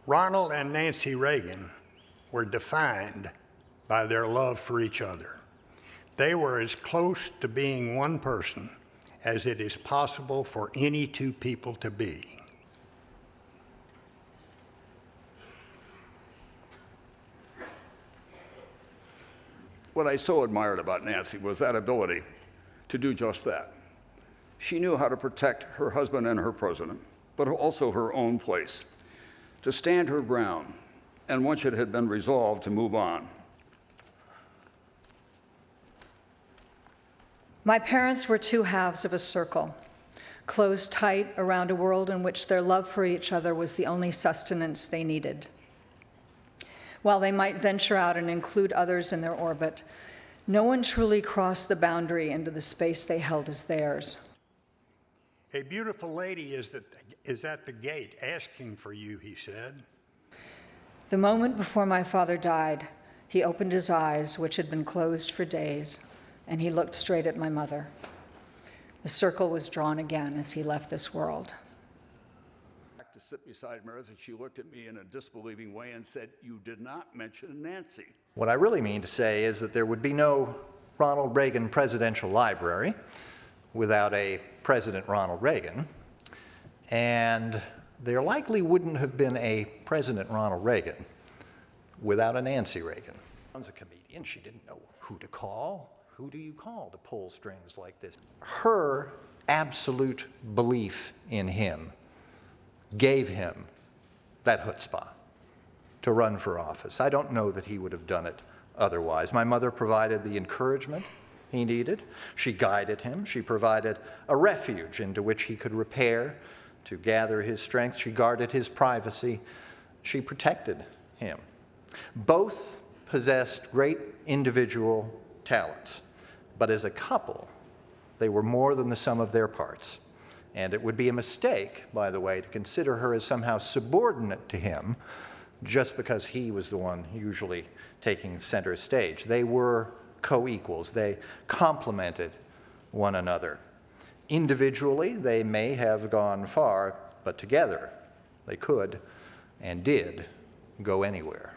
Ronald and Nancy Reagan were defined by their love for each other. They were as close to being one person as it is possible for any two people to be. What I so admired about Nancy was that ability to do just that. She knew how to protect her husband and her president, but also her own place, to stand her ground, and once it had been resolved, to move on. My parents were two halves of a circle, closed tight around a world in which their love for each other was the only sustenance they needed. While they might venture out and include others in their orbit, no one truly crossed the boundary into the space they held as theirs. A beautiful lady is at the gate asking for you, he said. The moment before my father died, he opened his eyes, which had been closed for days, and he looked straight at my mother. The circle was drawn again as he left this world. To sit beside Meredith, she looked at me in a disbelieving way and said, "You did not mention Nancy." What I really mean to say is that there would be no Ronald Reagan Presidential Library without a President Ronald Reagan, and there likely wouldn't have been a President Ronald Reagan without a Nancy Reagan. As a comedian, she didn't know who to call. Who do you call to pull strings like this? Her absolute belief in him gave him that chutzpah to run for office. I don't know that he would have done it otherwise. My mother provided the encouragement he needed. She guided him. She provided a refuge into which he could repair to gather his strength. She guarded his privacy. She protected him. Both possessed great individual talents, but as a couple, they were more than the sum of their parts. And it would be a mistake, by the way, to consider her as somehow subordinate to him just because he was the one usually taking center stage. They were co-equals. They complemented one another. Individually, they may have gone far, but together they could and did go anywhere.